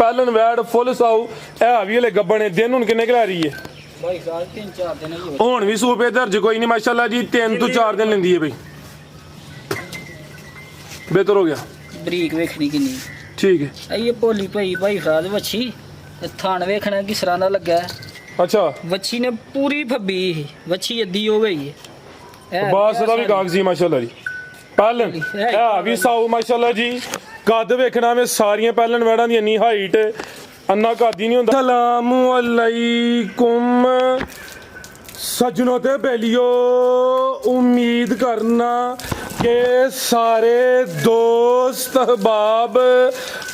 ਪਹਿਲਨ ਵੈੜ ਫੁੱਲ ਸਾਊ ਇਹ ਵੀ ਹਲੇ ਗੱਬਣ ਹੈ। ਦਿਨ ਹੁਣ ਕਿੰਨੇ ਕੁ ਲੈ ਰਹੀ ਹੈ भाई साहब 3-4 दिन ही ਹੁਣ ਵੀ ਸੂਪੇ ਦਰਜ ਕੋਈ ਨਹੀਂ ਮਾਸ਼ਾਅੱਲਾ ਜੀ 3 ਤੋਂ 4 ਦਿਨ ਲੈਂਦੀ ਹੈ ਬਈ ਬਿਹਤਰ ਹੋ ਗਿਆ ਬਰੀਕ ਵੇਖਣੀ ਕਿੰਨੀ ਠੀਕ ਹੈ ਇਹ ਭੋਲੀ ਭਾਈ ਭਾਈ ਫਰਾਦ ਵੱਛੀ ਥਾਣ ਵੇਖਣਾ ਕਿਸ ਤਰ੍ਹਾਂ ਦਾ ਲੱਗਾ ਅੱਛਾ ਵੱਛੀ ਨੇ ਪੂਰੀ ਫੱਬੀ ਵੱਛੀ ਅੱਧੀ ਹੋ ਗਈ ਹੈ ਬਾਸ ਦਾ ਵੀ ਕਾਗਜ਼ੀ ਮਾਸ਼ਾਅੱਲਾ ਜੀ ਪਹਿਲਨ ਇਹ ਵੀ ਸਾਊ ਮਾਸ਼ਾਅੱਲਾ ਜੀ ਕੱਦ ਵੇਖਣਾ ਵੇ ਸਾਰੀਆਂ ਪਹਿਲਨ ਵੈੜਾਂ ਦੀ ਇੰਨੀ ਹਾਈਟ ਅੰਨਾ ਕਾਦੀ ਨਹੀਂ ਹੁੰਦਾ ਸਲਾਮੁ ਅਲੈਕੁਮ ਸੱਜਣੋ ਤੇ ਬੇਲੀਓ ਉਮੀਦ ਕਰਨਾ ਕਿ ਸਾਰੇ ਦੋਸਤ ਅਹਿਬਾਬ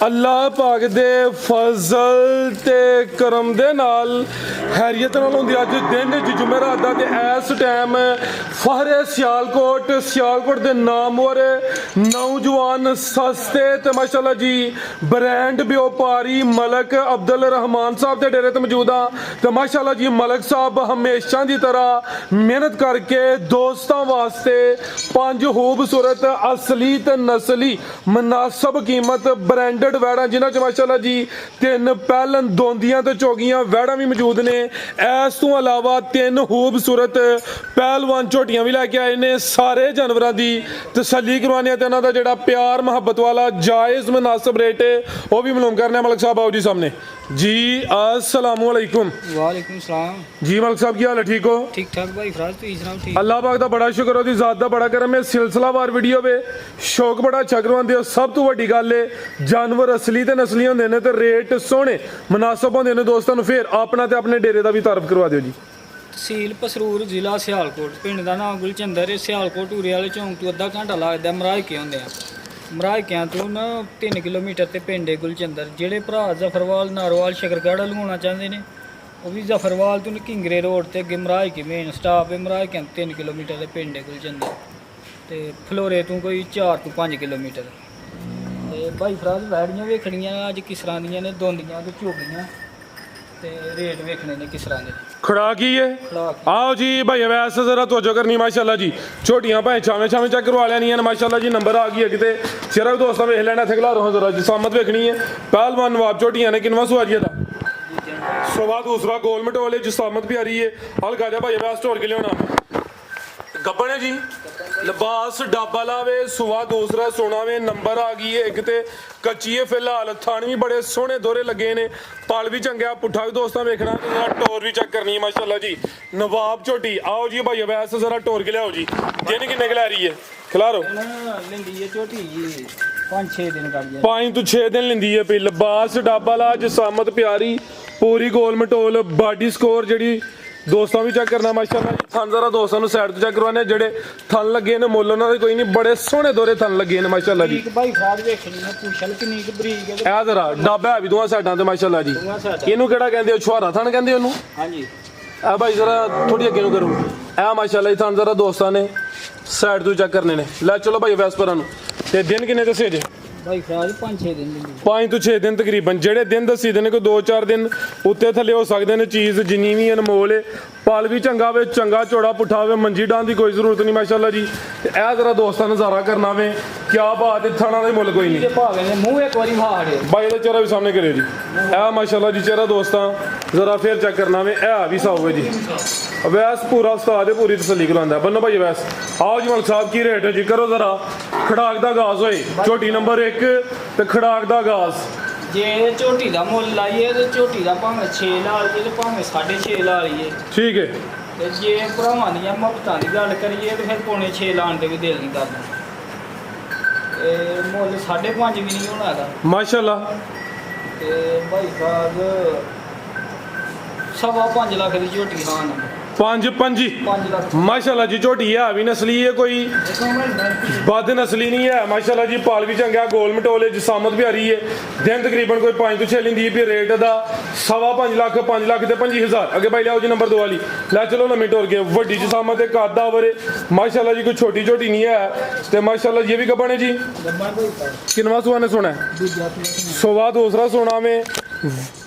ਅੱਲਾਹ ਪਾਕ ਦੇ ਫਜ਼ਲ ਤੇ ਕਰਮ ਦੇ ਨਾਲ ਖੈਰੀਅਤ ਨਾਲ ਹੁੰਦੀ ਅੱਜ ਦਿਨ ਜੁਮੇਰਾਤ ਦਾ ਤੇ ਇਸ ਟਾਈਮ ਫਹਰੇ ਸਿਆਲਕੋਟ ਦੇ ਨਾਮਵਰ ਨੌਜਵਾਨ ਸਸਤੇ ਤੇ ਮਾਸ਼ਾਅੱਲਾ ਜੀ ਬ੍ਰਾਂਡ ਵਪਾਰੀ ਮਲਕ ਅਬਦੁਲ ਰਹਿਮਾਨ ਸਾਹਿਬ ਦੇ ਡੇਰੇ ਤੇ ਮੌਜੂਦ ਆ ਤੇ ਮਾਸ਼ਾਅੱਲਾ ਜੀ ਮਲਕ ਸਾਹਿਬ ਹਮੇਸ਼ਾ ਦੀ ਤਰ੍ਹਾਂ ਮਿਹਨਤ ਕਰਕੇ ਦੋਸਤਾਂ ਵਾਸਤੇ 5 ਖੂਬਸੂਰਤ ਅਸਲੀ ਤੇ ਨਸਲੀ ਮੁਨਾਸਬ ਕੀਮਤ ਬ੍ਰਾਂਡਡ ਵੈੜਾਂ ਜਿਨ੍ਹਾਂ ਚ ਮਾਸ਼ਾਅੱਲਾ ਜੀ 3 ਪਹਿਲਨ ਦੋਂਦੀਆਂ ਤੇ ਚੋਗੀਆਂ ਵੈੜਾਂ ਵੀ ਮੌਜੂਦ ਨੇ ਇਸ ਤੋਂ ਇਲਾਵਾ 3 ਖੂਬਸੂਰਤ ਪਹਿਲਵਾਨ ਝੋਟੀਆਂ ਵੀ ਲੈ ਕੇ ਆਏ ਨੇ ਸਾਰੇ ਜਾਨਵਰਾਂ ਦੀ ਤਸੱਲੀ ਕਰਵਾਉਣੀ ਤੇ ਇਹਨਾਂ ਦਾ ਜਿਹੜਾ ਪਿਆਰ ਮੁਹੱਬਤ ਵਾਲਾ ਜਾਇਜ਼ ਮੁਨਾਸਬ ਰੇਟ ਹੈ ਉਹ ਵੀ ਮਾਲੂਮ ਕਰਨਾ ਮਲਕ ਸਾਹਿਬ ਆਓ ਜੀ ਸਾਹਮਣੇ जी अस्सलाम वालेकुम वालेकुम सलाम जी मलक साहब की हाल है ठीक हो ठीक ठाक भाई फराज तू सुनाओ ठीक अल्लाह पाक दा बड़ा शुक्र ओदी जात दा बड़ा करम है सिलसिलावार वीडियो वे शौक बड़ा अच्छा करवांदे हो सब तो वड्डी गल है जानवर असली ते नस्ली होंदे ने ते रेट सोहने मुनासिब होंदे ने दोस्तां नूं फिर अपना ते अपने डेरे दा भी तारफ करवा दिओ जी तहसील पसरूर जिला सियालकोट पिंड दा नाम गुलचंदर है सियालकोट टूरे वाले चौंक तो अद्धा घंटा लगदा मराज के होंदे आ ਮਰਾਜਕਿਆਂ ਤੋਂ ਨਾ 3 ਕਿਲੋਮੀਟਰ ਤੇ ਪਿੰਡ ਹੈ ਗੁਲਚੰਦਰ ਜਿਹੜੇ ਭਰਾ ਜ਼ਫਰਵਾਲ ਨਾਰੋਵਾਲ ਸ਼ਕਰਗੜ੍ਹ ਲਗਾਉਣਾ ਚਾਹੁੰਦੇ ਨੇ ਉਹ ਵੀ ਜ਼ਫਰਵਾਲ ਤੋਂ ਕਿੰਗਰੇ ਰੋਡ ਤੇ ਅੱਗੇ ਮਰਾਜਕੀ ਮੇਨ ਸਟਾਪ ਹੈ ਮਰਾਜਕਿਆਂ 3 ਕਿਲੋਮੀਟਰ ਦੇ ਪਿੰਡ ਹੈ ਗੁਲਚੰਦਰ ਤੇ ਫਲੋਰੇ ਤੋਂ ਕੋਈ 4 ਤੋਂ 5 ਕਿਲੋਮੀਟਰ ਤੇ ਭਾਈ ਫਰਾਜ਼ ਵੈੜੀਆਂ ਵੇਖਣੀਆਂ ਅੱਜ ਕਿਸ ਤਰ੍ਹਾਂ ਦੀਆਂ ਨੇ ਦੋਂਦੀਆਂ ਤੇ ਝੋਗੀਆਂ ਤੇ ਰੇਟ ਵੇਖਣੇ ਨੇ ਕਿਸ ਤਰ੍ਹਾਂ ਦੇ खड़ा की है आओ जी भाई वैसे जरा तवज्जो करनी माशाल्लाह जी छोटियां भाई छावे चेक करवा लेनी है माशाल्लाह जी नंबर आ गई है किते सिर्फ दोस्तों वेख लेना थे खिला रहा जरा जिसामत वेखनी है पहलवान नवाब छोटियां ने किनवा सुआरिया था सवा दूसरा गोल मटोले जिसामत भी आ रही है हल गाजा भाई वैस तोड़ के लिया गब्बन है जी लिबास डाबा लावे सुवा दूसरा सोना वे नंबर आ गई है एक ते कच्ची है फिलहाल थान भी बड़े सोहने दोहरे लगे ने पल भी चंगा पुट्ठा भी दोस्तों वेखना टोर भी चेक करनी है माशाल्लाह जी नवाब झोटी आओ जी भाई वैसे जरा टोर के लियाओ जी दिन किन्ने के लै रही है खिलारो लेंदी है झोटी जी 5-6 दिन कर दिया 5 ਤੋਂ 6 दिन लेंदी है पी लिबास डाबा ला जिसामत प्यारी पूरी गोल मटोल बाडी स्कोर जड़ी दोस्तों भी चेक करना माशाल्लाह जी थन जरा दोस्तों साइड तो चेक करवाने जेडे थन लगे ने मुੱਲ ਉਹਨਾਂ ਦੇ ਕੋਈ ਨਹੀਂ ਬੜੇ ਸੋਹਣੇ ਦੋਰੇ ਥਨ ਲੱਗੇ ਨੇ ਮਾਸ਼ਾਅੱਲਾ ਜੀ ਭਾਈ ਫਰਾਦ ਵੇਖਣੀ ਹੈ ਪੁੱਛਲ ਕਿੰਨੀ ਕੁ ਬਰੀਕ ਹੈ ਇਹ ਜ਼ਰਾ ਡਾਬਾ ਵੀ ਦੋਵਾਂ ਸਾਈਡਾਂ ਤੇ ਮਾਸ਼ਾਅੱਲਾ ਜੀ ਇਹਨੂੰ ਕਿਹੜਾ ਕਹਿੰਦੇ ਹੋ ਛੁਹਾਰਾ ਥਨ ਕਹਿੰਦੇ ਉਹਨੂੰ ਹਾਂਜੀ ਇਹ ਭਾਈ ਜ਼ਰਾ ਥੋੜੀ ਅੱਗੇ ਨੂੰ ਕਰੋ ਇਹ ਮਾਸ਼ਾਅੱਲਾ ਜੀ ਥਨ ਜ਼ਰਾ ਦੋਸਤਾਂ ਨੇ ਸਾਈਡ ਤੋਂ ਚੈੱਕ ਕਰਨੇ ਨੇ ਲੈ ਚਲੋ ਭਾਈ ਵੈਸਪਰਾਂ ਨੂੰ ਤੇ ਦਿਨ ਕਿੰਨੇ ਦੱਸੇ ਜੇ ਭਾਈ ਫਰਾਜ 5-6 ਦਿਨ ਦੀ 5 ਤੋਂ 6 ਦਿਨ ਤਕਰੀਬਨ ਜਿਹੜੇ ਦਿਨ ਦੱਸੀ ਦੇ ਨੇ ਕੋਈ 2-4 ਦਿਨ ਉੱਤੇ ਥੱਲੇ ਹੋ ਸਕਦੇ ਨੇ ਚੀਜ਼ ਜਿੰਨੀ ਵੀ ਅਨਮੋਲ ਹੈ ਪਲ ਵੀ ਚੰਗਾ ਵੇ ਚੰਗਾ ਚੌੜਾ ਪੁੱਠਾ ਹੋਵੇ ਮੰਜੀ ਡਾਂ ਦੀ ਕੋਈ ਜ਼ਰੂਰਤ ਨਹੀਂ ਮਾਸ਼ਾਅੱਲਾ ਜੀ ਤੇ ਇਹ ਜ਼ਰਾ ਦੋਸਤਾਂ ਨਜ਼ਾਰਾ ਕਰਨਾ ਵੇ ਕਿਆ ਬਾਤ ਹੈ ਥਣਾ ਦੇ ਮੁੱਲ ਕੋਈ ਨਹੀਂ ਭਾਵੇਂ ਨੇ ਮੂੰਹ ਇੱਕ ਵਾਰੀ ਮਾਰ ਦੇ ਬਾਈ ਦਾ ਚਿਹਰਾ ਵੀ ਸਾਹਮਣੇ ਕਰਿਓ ਜੀ ਇਹ ਮਾਸ਼ਾਅੱਲਾ ਜੀ ਚਿਹਰਾ ਦੋਸਤਾਂ ਜ਼ਰਾ ਫੇਰ ਚੈੱਕ ਕਰਨਾ ਵੇ ਇਹ ਵੀ ਸਾਊ ਜੀ ਵੈਸ ਪੂਰਾ ਉਸਤਾਦ ਹੈ ਪੂਰੀ ਤਸੱਲੀ ਕਰਾਉਂਦਾ ਬੰਨੋ ਭਾਈ ਵੈਸ ਆਓ ਜੀ ਮਲਕ ਸਾਹਿਬ ਕੀ ਰੇਟ ਹੈ ਜੀ ਕਰੋ ਜ਼ਰਾ ਖੜਾਕ ਦਾ ਗਾਜ਼ ਹੋਏ ਝੋਟੀ ਨੰਬਰ 1 ਤੇ ਖੜਾਕ ਦਾ ਗਾਜ਼ ਜੇ ਝੋਟੀ ਦਾ ਮੁੱਲ ਲਾਈਏ ਤੇ ਝੋਟੀ ਦਾ ਭਾਵੇਂ 6 ਲਾ ਲਈਏ ਤੇ ਭਾਵੇਂ 6.5 ਲਾ ਲਈਏ ਠੀਕ ਹੈ ਤੇ ਜੇ ਭਰਾਵਾਂ ਦੀਆਂ ਮੁਹੱਬਤਾਂ ਦੀ ਗੱਲ ਕਰੀਏ ਤੇ ਫਿਰ ਪੌਣੇ 6 ਲਾਣ ਦੇ ਵੀ ਦਿਲ ਨਹੀਂ ਕਰਦਾ ਤੇ ਮੁੱਲ 5.5 ਵੀ ਨਹੀਂ ਹੋਣਾ ਹੈਗਾ ਮਾਸ਼ਾਅੱਲਾ ਤੇ ਭਾਈ ਸਾਹਿਬ 5.5 ਲੱਖ ਦੀ ਝੋਟੀ ਹਾਂ 5 ਲੱਖ माशाल्लाह जी झोटी है भी नस्ली है कोई बद नस्ली नहीं है माशाल्लाह जी पाल भी चंगा गोल मटोले जिसामत भी आ रही है दिन तकरीबन कोई 5 ਤੋਂ 6 लेंदी है रेट का 5.5 ਲੱਖ 5 ਲੱਖ ਤੇ 25,000 अगे भाई लियाओ जी नंबर 2 वाली लै चलो लम्मी टोर के वड्डी जिसामत कद आवर माशाल्लाह जी कोई छोटी झोटी नहीं है तो माशाल्लाह ये भी गब्बन है जी किनवा सुहा ने सोना है सुहा दूसरा सोना में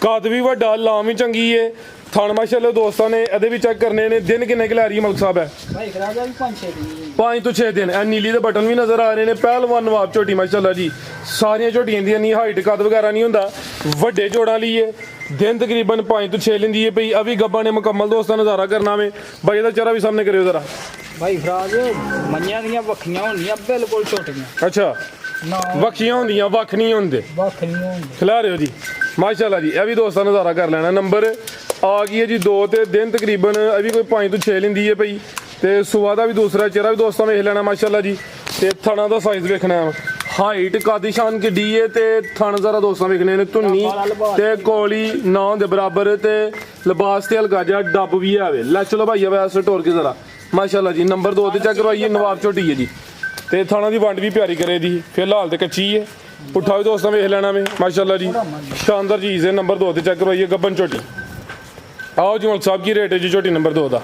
कद भी वड्डा लाम भी चंगी है थान माशाल्लाह दोस्तों ने ਇਹਦੇ ਵੀ ਚੈੱਕ ਕਰਨੇ ਨੇ ਦਿਨ ਕਿੰਨੇ ਕਿ ਲੈ ਰਹੀ ਹੈ ਮਲਕ ਸਾਹਿਬ ਹੈ ਭਾਈ ਖਰਾਜਾ ਵੀ 5-6 ਦਿਨ 5 ਤੋਂ 6 ਦਿਨ ਇਹ ਨੀਲੀ ਦੇ ਬਟਨ ਵੀ ਨਜ਼ਰ ਆ ਰਹੇ ਨੇ। ਪਹਿਲਵਾਨ ਨਵਾਬ ਝੋਟੀ ਮਾਸ਼ਾਅੱਲਾ ਜੀ, ਸਾਰੀਆਂ ਝੋਟੀਆਂ ਦੀ ਇੰਨੀ ਹਾਈਟ ਕੱਦ ਵਗੈਰਾ ਨਹੀਂ ਹੁੰਦਾ, ਵੱਡੇ ਜੋੜਾਂ ਲਈ ਏ। ਦਿਨ ਤਕਰੀਬਨ 5 ਤੋਂ 6 ਲੈਂਦੀ ਏ ਪਈ। ਅਭੀ ਗੱਬਾ ਨੇ ਮੁਕੰਮਲ ਦੋਸਤਾਂ ਨਜ਼ਾਰਾ ਕਰਨਾ ਵੇ। ਬਾਈ ਇਹਦਾ ਚਿਹਰਾ ਵੀ ਸਾਹਮਣੇ ਕਰਿਓ ਜ਼ਰਾ। ਭਾਈ ਫਰਾਜ ਮੰਨਿਆਂ ਦੀਆਂ ਵੱਖੀਆਂ ਹੁੰਦੀਆਂ ਬਿਲਕੁਲ ਛੋਟੀਆਂ, ਅੱਛਾ ਨਾ ਵੱਖੀਆਂ ਹੁੰਦੀਆਂ, ਵੱਖ ਨਹੀਂ ਹੁੰਦੇ। ਵੱਖ ਨਹੀਂ ਹੁੰਦੀ। ਖਿਲਾ ਰਹੇ ਹੋ ਜੀ ਮਾਸ਼ਾਅੱਲਾ ਜੀ। ਇਹ ਵੀ ਦੋਸਤਾਂ ਨਜ਼ਾਰਾ ਕਰ ਲੈਣਾ। ਨੰਬਰ ਆ ਗਈ ਹੈ ਜੀ 2 ਤੇ ਦਿਨ ਤਕਰੀਬਨ ਇਹ ਵੀ ਕੋਈ 5 ਤੋਂ 6 ਲੈਂਦੀ ਏ ਪਈ। ਤੇ ਸੁਆ ਦਾ ਵੀ ਦੂਸਰਾ ਚਿਹਰਾ ਵੀ ਦੋਸਤਾਂ ਵੇਖ ਲੈਣਾ ਮਾਸ਼ਾਅੱਲਾ ਜੀ। ਤੇ ਥਣਾ ਦਾ ਸਾਈਜ਼ ਵੇਖਣਾ ਹੈ, ਹਾਈਟ ਕਾਦੀ ਸ਼ਾਨ ਕਿੱਡੀ ਏ। ਤੇ ਥਣ ਜ਼ਰਾ ਦੋਸਤਾਂ ਵੇਖਣੇ ਨੇ, ਧੁੰਨੀ ਤੇ ਕੋਲੀ ਨਾ ਦੇ ਬਰਾਬਰ ਤੇ ਲਿਬਾਸ ਤੇ ਹਲਕਾ ਜਿਹਾ ਡੱਬ ਵੀ ਆਵੇ। ਲੈ ਚਲੋ ਭਾਈਆ ਵੈਸੇ ਟੋਰ ਕੇ ਜ਼ਰਾ ਮਾਸ਼ਾਅੱਲਾ ਜੀ। ਨੰਬਰ 2 ਤੇ ਚੈੱਕ ਕਰਵਾਈਏ, ਨਵਾਬ ਝੋਟੀ ਹੈ ਜੀ। ਤੇ ਥਾਣਾ ਦੀ ਵੰਡ ਵੀ ਪਿਆਰੀ ਕਰੇ ਦੀ, ਫਿਲਹਾਲ ਤੇ ਕੱਚੀ ਹੈ। ਪੁੱਠਾ ਵੀ ਦੋਸਤਾਂ ਵੇਖ ਲੈਣਾ ਵੇ ਮਾਸ਼ਾਅੱਲਾ ਜੀ, ਸ਼ਾਨਦਾਰ ਚੀਜ਼ ਹੈ। ਨੰਬਰ 2 ਤੇ ਚੈੱਕ ਕਰਵਾਈਏ, ਗੱਬਨ ਝੋਟੀ। आओ जी मौलवी साहब की रेट है जी झोटी नंबर 2 का?